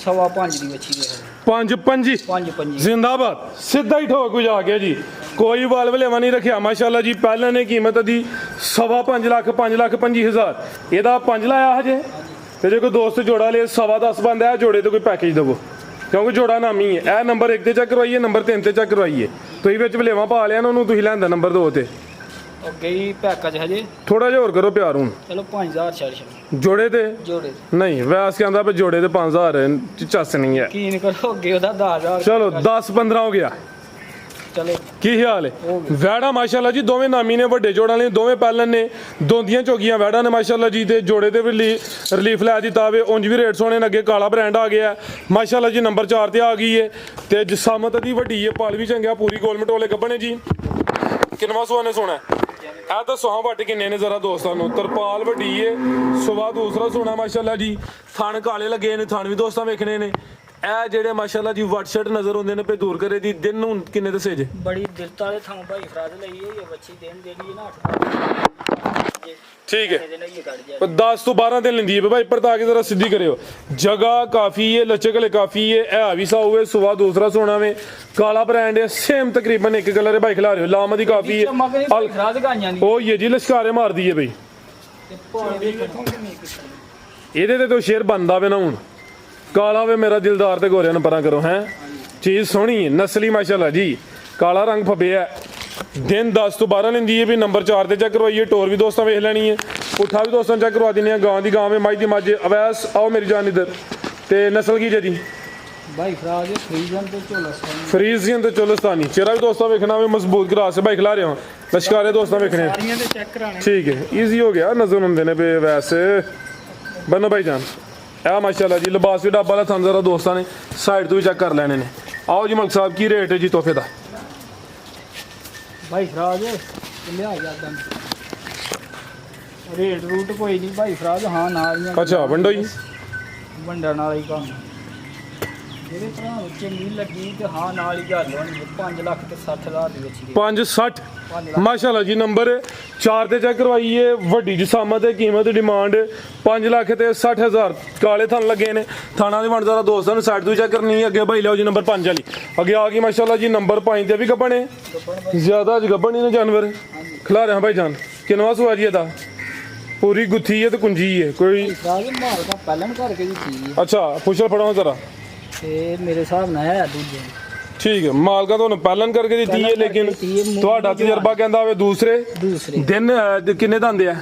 5.5 ਦੀ ਵੱਛੀ ਦੇ 5 5 ਜ਼ਿੰਦਾਬਾਦ ਸਿੱਧਾ ਹੀ ਠੋਕ ਜਾ ਗਿਆ ਜੀ ਕੋਈ ਵਾਲ ਵਲੇਵਾ ਨਹੀਂ ਰੱਖਿਆ ਮਾਸ਼ਾਅੱਲਾ ਜੀ ਪਹਿਲਾਂ ਨੇ ਕੀਮਤ ਦੀ 5.5 ਲੱਖ 5,25,000 ਇਹਦਾ 5 ਲਾਇਆ ਹਜੇ ਤੇ ਜੇ ਕੋਈ ਦੋਸਤ ਜੋੜਾ ਲੇ 10.5 ਬੰਦਾ ਹੈ ਜੋੜੇ ਤੇ ਕੋਈ ਪੈਕੇਜ ਦੇਵੋ ਕਿਉਂਕਿ ਜੋੜਾ ਨਾਮੀ ਹੈ ਇਹ ਨੰਬਰ 1 ਤੇ ਚੈੱਕ ਕਰਵਾਈਏ ਨੰਬਰ 3 ਤੇ ਚੈੱਕ ਕਰਵਾਈਏ ਤੁਸੀਂ ਵਿੱਚ ਵਲੇਵਾ ਪਾ ਲਿਆ ਨਾ ਉਹਨੂੰ ਤੁਸੀਂ ਲੈਂਦਾ ਨੰਬਰ 2 ਤੇ ਅੱਗੇ ਹੀ ਪੈਕੇਜ ਹਜੇ ਥੋੜਾ ਜਿਹਾ ਹੋਰ ਕਰੋ ਪਿਆਰ ਹੁਣ ਚਲੋ 5,000 ਛੱਡ ਜੋੜੇ ਤੇ ਜੋੜੇ ਨਹੀਂ ਵੈਸ ਕਹਿੰਦਾ ਵੀ ਜੋੜੇ ਤੇ 5,000 ਚੱਸ ਨਹੀਂ ਹੈ ਯਕੀਨ ਕਰੋ ਅੱਗੇ ਉਹਦਾ 10,000 ਚਲੋ 10-15 ਹੋ ਗਿਆ ਚਲੋ ਕੀ ਹਾਲ ਹੈ ਵੈੜਾ ਮਾਸ਼ਾਅੱਲਾ ਜੀ ਦੋਵੇਂ ਨਾਮੀ ਨੇ ਵੱਡੇ ਜੋੜਾਂ ਵਾਲੇ ਦੋਵੇਂ ਪਹਿਲਨ ਨੇ ਦੋਂਦੀਆਂ ਚੋਗੀਆਂ ਵੈੜਾ ਨੇ ਮਾਸ਼ਾਅੱਲਾ ਜੀ ਤੇ ਜੋੜੇ ਤੇ ਵੀ ਰਿਲੀਫ ਲੈ ਦਿੱਤਾ ਵੇ ਉਂਝ ਵੀ ਰੇਟ ਸੋਹਣੇ ਨੇ ਅੱਗੇ ਕਾਲਾ ਬ੍ਰਾਂਡ ਆ ਗਿਆ ਮਾਸ਼ਾਅੱਲਾ ਜੀ ਨੰਬਰ 4 ਤੇ ਆ ਗਈ ਹੈ ਤੇ ਜਸਾਮਤ ਦੀ ਵੱਡੀ ਹੈ ਪਾਲ ਵੀ ਚੰਗਿਆ ਪੂਰੀ ਗੋਲਮਟ ਵਾਲੇ ਗੱਬਣੇ ਜੀ ਕਿੰਨਵਾ ਸੁਆ ਨੇ ਸੋਣਾ ਇਹ ਤਾਂ ਸੁਹਾ ਵੱਟ ਕਿੰਨੇ ਨੇ ਜ਼ਰਾ ਦੋਸਤਾਂ ਨੂੰ ਤਰਪਾਲ ਵੱਡੀ ਹੈ ਸੁਆ ਦੂਸਰਾ ਸੋਣਾ ਮਾਸ਼ਾਅੱਲਾ ਜੀ ਥਣ ਕਾਲੇ ਲੱਗੇ ਨੇ ਥਣ ਵੀ ਦੋਸਤਾਂ ਵੇਖਣੇ ਨੇ ਇਹ ਜਿਹੜੇ ਮਾਸ਼ਾਅੱਲਾ ਜੀ ਵਟਸ਼ਟ ਨਜ਼ਰ ਆਉਂਦੇ ਨੇ ਪੇ ਦੂਰ ਕਰੇ ਦੀ ਦਿਨ ਨੂੰ ਕਿੰਨੇ ਦੱਸੇ ਜੇ ਬੜੀ ਦਿਲਤ ਵਾਲੇ ਥਾਂ ਭਾਈ ਫਰਾਦ ਲਈ ਹੋਈ ਹੈ ਬੱਚੀ ਦੇਣ ਦੇ ਲਈ ਨਾ 8 ਠੀਕ ਹੈ 10 ਤੋਂ 12 ਦਿਨ ਲੈਂਦੀ ਹੈ ਭਾਈ ਪਰਤਾ ਕੇ ਜ਼ਰਾ ਸਿੱਧੀ ਕਰਿਓ ਜਗ੍ਹਾ ਕਾਫੀ ਹੈ ਲਚਕਲੇ ਕਾਫੀ ਹੈ ਇਹ ਵੀ ਸਾਊ ਹੈ ਸੁਆ ਦੂਸਰਾ ਸੋਨਾ ਵੇ ਕਾਲਾ ਬ੍ਰਾਂਡ ਹੈ ਸੇਮ ਤਕਰੀਬਨ ਇੱਕ ਕਲਰ ਹੈ ਭਾਈ ਖਿਲਾ ਰਹੇ ਹੋ ਲਾਮ ਦੀ ਕਾਫੀ ਹੈ ਫਰਾਦ ਗਾਈਆਂ ਦੀ ਉਹ ਇਹ ਜੀ ਲਸ਼ਕਾਰੇ ਮਾਰਦੀ ਹੈ ਭਾਈ ਇਹਦੇ ਤੇ ਤੋਂ ਸ਼ੇਰ ਬੰਦਾ ਵੇ ਨਾ ਹੁਣ ਕਾਲਾ ਵੇ ਮੇਰਾ ਦਿਲਦਾਰ ਤੇ ਗੋਰਿਆਂ ਨੂੰ ਪਰਾਂ ਕਰੋ ਹੈ ਚੀਜ਼ ਸੋਹਣੀ ਹੈ ਨਸਲੀ ਮਾਸ਼ਾਅੱਲਾ ਜੀ ਕਾਲਾ ਰੰਗ ਫੱਬਿਆ ਦਿਨ 10 ਤੋਂ 12 ਲੈਂਦੀ ਹੈ ਵੀ ਨੰਬਰ 4 ਤੇ ਚੈੱਕ ਕਰਵਾਈਏ ਟੋਰ ਵੀ ਦੋਸਤਾਂ ਵੇਖ ਲੈਣੀ ਹੈ ਪੁੱਠਾ ਵੀ ਦੋਸਤਾਂ ਚੈੱਕ ਕਰਵਾ ਦਿੰਦੇ ਆ ਗਾਂ ਦੀ ਗਾਂ ਵੇ ਮੱਝ ਦੀ ਮੱਝ ਅਵੈਸ ਆਓ ਮੇਰੀ ਜਾਨ ਇਧਰ ਤੇ ਨਸਲ ਕੀ ਜੀ ਭਾਈ ਫਰਾਦ ਫਰੀਜ਼ਨ ਤੇ ਚੋਲਸਤਾਨੀ ਫਰੀਜ਼ੀਅਨ ਤੇ ਚੋਲਸਤਾਨੀ ਚਿਹਰਾ ਵੀ ਦੋਸਤਾਂ ਵੇਖਣਾ ਵੇ ਮਜ਼ਬੂਤ ਗਰਾਸ ਹੈ ਭਾਈ ਖਿਲਾ ਰਹੇ ਹਾਂ ਲਸ਼ਕਾਰੇ ਦੋਸਤਾਂ ਵੇਖਣੇ ਸਾਰੀਆਂ ਤੇ ਚੈੱਕ ਕਰਾਣੇ ਠੀਕ ਹੈ ਈਜ਼ੀ ਹੋ ਗਿਆ ਨਜ਼ਰ ਹੁੰਦੇ ਨੇ ਬੇ ਵੈਸੇ ਬੰਨੋ ਭਾਈ ਜਾਨ ਇਹ ਮਾਸ਼ਾਅੱਲਾ ਜੀ ਲਿਬਾਸ ਵੀ ਡੱਬਾ ਵਾਲਾ ਥਾਂ ਜ਼ਰਾ ਦੋਸਤਾਂ ਨੇ ਸਾਈਡ ਤੋਂ ਵੀ ਚੈੱਕ ਕਰ ਲੈਣੇ ਨੇ ਆਓ ਜੀ ਮਲਕ ਸਾਹਿਬ ਕੀ ਰੇਟ ਹੈ ਜੀ ਤੋਹਫੇ ਦਾ ਭਾਈ ਫਰਾਦ ਲਿਆ ਜਾਂਦਾ ਰੇਟ ਰੂਟ ਕੋਈ ਨਹੀਂ ਭਾਈ ਫਰਾਦ ਹਾਂ ਨਾਲ ਹੀ ਅੱਛਾ ਵੰਡੋ ਜੀ ਵੰਡਣ ਵਾਲਾ ਹੀ ਕੰਮ ਜਿਹੜੇ ਭਰਾ ਨੂੰ ਚੰਗੀ ਲੱਗੀ ਤੇ ਹਾਂ ਨਾਲ ਹੀ ਗੱਲ ਹੋਣੀ 5 ਲੱਖ ਤੇ 60,000 ਦੀ ਬੱਚੀ 560 ਮਾਸ਼ਾਅੱਲਾ ਜੀ। ਨੰਬਰ 4 ਤੇ ਚੈੱਕ ਕਰਵਾਈਏ। ਵੱਡੀ ਜਸਾਮਤ ਤੇ ਕੀਮਤ ਡਿਮਾਂਡ 5 ਲੱਖ ਤੇ 60,000। ਕਾਲੇ ਥਣ ਲੱਗੇ ਨੇ। ਥਾਣਾ ਦੇ ਵੰਡ ਜ਼ਰਾ ਦੋਸਤਾਂ ਨੂੰ ਸਾਈਡ ਤੋਂ ਚੈੱਕ ਕਰਨੀ ਹੈ। ਅੱਗੇ ਭਾਈ ਲਿਓ ਜੀ ਨੰਬਰ 5 ਵਾਲੀ। ਅੱਗੇ ਆ ਗਈ ਮਾਸ਼ਾਅੱਲਾ ਜੀ ਨੰਬਰ 5 ਤੇ ਵੀ ਗੱਬਣ ਹੈ। ਜ਼ਿਆਦਾ ਅੱਜ ਗੱਬਣ ਨਹੀਂ ਨੇ ਜਾਨਵਰ ਖਿਲਾ ਰਿਹਾ ਭਾਈ ਜਾਨ। ਕਿੰਨਵਾ ਸੂਆ ਜੀ ਇਹਦਾ? ਪੂਰੀ ਗੁੱਥੀ ਹੈ ਤੇ ਕੁੰਜੀ ਹੈ ਕੋਈ। ਰਾਜ ਮਾਲ ਦਾ ਪਹਿਲਾਂ ਕਰਕੇ ਦੀ ਚੀਜ਼ ਅੱਛਾ ਪੁੱਛਲ ਫੜੋ ਜ਼ਰਾ। ਤੇ ਮੇਰੇ ਹਿਸਾਬ ਨਾਲ ਹੈ ਦੂਜੇ ਠੀਕ ਹੈ। ਮਾਲਕਾ ਤੁਹਾਨੂੰ ਪਹਿਲਨ ਕਰਕੇ ਦਿੱਤੀ ਹੈ ਲੇਕਿਨ ਤੁਹਾਡਾ ਤਜਰਬਾ ਕਹਿੰਦਾ ਹੋਵੇ ਦੂਸਰੇ ਦਿਨ ਕਿੰਨੇ ਦੰਦੇ ਆ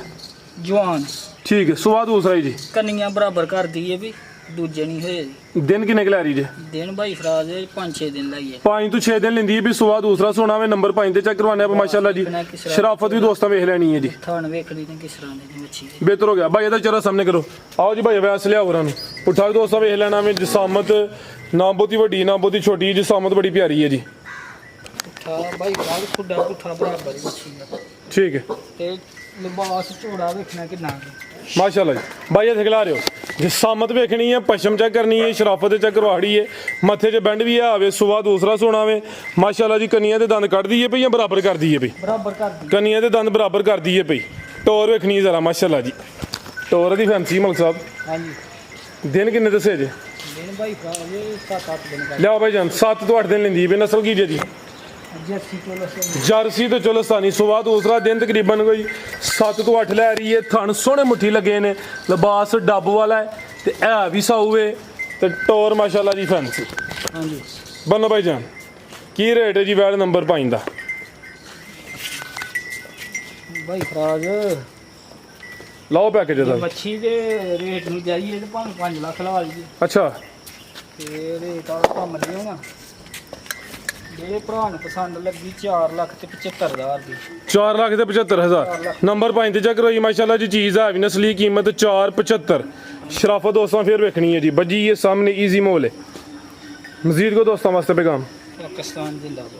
ਜਵਾਨ। ਠੀਕ ਹੈ। ਸਵਾ ਦੂਸਰਾ ਜੀ ਕੰਨੀਆਂ ਬਰਾਬਰ ਕਰਦੀ ਹੈ ਵੀ ਦੂਜੇ ਨਹੀਂ ਹੋਏ ਜੀ। ਦਿਨ ਕਿੰਨੇ ਕੁ ਲੈ ਰਹੀ ਜੇ? ਦਿਨ ਭਾਈ ਫਰਾਜ਼ 5-6 ਦਿਨ ਲਾਈਏ। 5 ਤੋਂ 6 ਦਿਨ ਲੈਂਦੀ ਹੈ ਵੀ ਸਵਾ ਦੂਸਰਾ ਸੋਨਾ ਵੇ। ਨੰਬਰ 5 ਤੇ ਚੈੱਕ ਕਰਵਾਉਣੇ ਆ ਮਾਸ਼ਾਅੱਲਾ ਜੀ। ਸ਼ਰਾਫਤ ਵੀ ਦੋਸਤਾਂ ਵੇਖ ਲੈਣੀ ਹੈ ਜੀ। ਥਾਣ ਵੇਖਣੀ ਨੇ ਕਿਸ ਤਰ੍ਹਾਂ ਦੀ ਮੱਛੀ ਬਿਹਤਰ ਹੋ ਗਿਆ ਭਾਈ। ਇਹਦਾ ਚਿਹਰਾ ਸਾਹਮਣੇ ਕਰੋ। ਆਓ ਜੀ ਭਾਈ ਵੈਸ ਲਿਆਓ ਉਹਨਾਂ ਨੂੰ। ਪੁੱਠਾ ਵੀ ਦੋਸਤਾਂ ਵੇਖ ਲੈਣਾ ਵੇ। ਜਸਾਮਤ ਨਾ ਬਹੁਤੀ ਵੱਡੀ ਨਾ ਬਹੁਤੀ ਛੋਟੀ। ਜਸਾਮਤ ਬੜੀ ਪਿਆਰੀ ਹੈ ਜੀ। ਪੁੱਠਾ ਭਾਈ ਫਰਾਜ਼ ਖੁੱਡਾ ਪੁੱਠਾ ਬਰਾਬਰ ਹੀ ਮੱਛੀ ਦਾ। ਠੀਕ ਹੈ। ਤੇ ਲਿਬਾਸ ਝੋੜਾ ਵੇਖਣਾ ਕਿੰਨਾ ਮਾਸ਼ਾਅੱਲਾ ਜੀ। ਭਾਈ ਇੱਥੇ ਖਿਲਾ ਰਿਓ। ਜਸਾਮਤ ਵੇਖਣੀ ਹੈ, ਪਸ਼ਮ ਚੈੱਕ ਕਰਨੀ ਹੈ, ਸ਼ਰਾਫਤ ਚੈੱਕ ਕਰਵਾੜੀ ਹੈ। ਮੱਥੇ 'ਚ ਬੈਂਡ ਵੀ ਆਵੇ। ਸੁਆ ਦੂਸਰਾ ਸੋਨਾ ਵੇ ਮਾਸ਼ਾਅੱਲਾ ਜੀ। ਕੰਨੀਆਂ ਦੇ ਦੰਦ ਕੱਢਦੀ ਹੈ ਪਈ ਜਾਂ ਬਰਾਬਰ ਕਰਦੀ ਹੈ ਪਈ? ਬਰਾਬਰ ਕਰਦੀ। ਕੰਨੀਆਂ ਦੇ ਦੰਦ ਬਰਾਬਰ ਕਰਦੀ ਹੈ ਪਈ। ਟੋਰ ਵੇਖਣੀ ਹੈ ਜ਼ਰਾ ਮਾਸ਼ਾਅੱਲਾ ਜੀ। ਟੋਰ ਦੀ ਫੈਂਸੀ ਮਲਕ ਸਾਹਿਬ। ਹਾਂਜੀ। ਦਿਨ ਕਿੰਨੇ ਦੱਸੇ ਜੇ? ਦਿਨ ਭਾਈ ਫਰਾਜ਼ 7-8 ਦਿਨ ਕਰ। ਲਿਆਓ ਭਾਈ ਜਾਨ। 7 ਤੋਂ 8 ਦਿਨ ਲੈਂਦੀ ਹੈ। ਨਸਲ ਕੀ ਜੇ ਦੀ? ਜਰਸੀ ਤੇ ਚੁਲਸਤਾਨੀ। ਸੁਆ ਦੂਸਰਾ ਦਿਨ ਤਕਰੀਬਨ ਕੋਈ 7 ਤੋਂ 8 ਲੈ ਰਹੀ ਹੈ। ਥਣ ਸੋਹਣੇ ਮੁੱਠੀ ਲੱਗੇ ਨੇ। ਲਿਬਾਸ ਡੱਬ ਵਾਲਾ ਹੈ ਤੇ ਇਹ ਵੀ ਸਾਊ ਤੇ ਟੋਰ ਮਾਸ਼ਾਅੱਲਾ ਜੀ ਫੈਂਸੀ। ਹਾਂਜੀ। ਬੰਨੋ ਭਾਈ ਜਾਨ ਕੀ ਰੇਟ ਹੈ ਜੀ ਵੈੜ ਨੰਬਰ 5 ਦਾ? ਭਾਈ ਫਰਾਜ਼ ਲਾਓ ਪੈਕੇਜ ਦਾ। ਮੱਛੀ ਦੇ ਰੇਟ ਨੂੰ ਜਾਈਏ ਤੇ ਭਾਵੇਂ 5 ਲੱਖ ਲਾ ਲਈਏ। ਅੱਛਾ ਤੇ ਰੇਟ ਆ ਕੰਮ ਦਿਓ ਨਾ। ਜਿਹੜੇ ਭਰਾ ਨੂੰ ਪਸੰਦ ਲੱਗੀ 4 ਲੱਖ ਤੇ 75,000 ਦੀ। 4 ਲੱਖ ਤੇ 75,000। ਨੰਬਰ 5 ਤੇ ਚੈੱਕ ਕਰੋ ਮਾਸ਼ਾਅੱਲਾ ਜੀ। ਚੀਜ਼ ਹੈ ਵੀ ਨਸਲੀ ਕੀਮਤ 475। ਸ਼ਰਾਫਤ ਦੋਸਤਾਂ ਫਿਰ ਵੇਖਣੀ ਹੈ ਜੀ। ਬੱਜੀ ਇਹ ਸਾਹਮਣੇ ਈਜ਼ੀ ਮੋਲ ਹੈ। ਮਜ਼ੀਦ ਕੋ ਦੋਸਤਾਂ ਵਾਸਤੇ ਪੈगाम ਪਾਕਿਸਤਾਨ ਜ਼ਿੰਦਾਬਾਦ।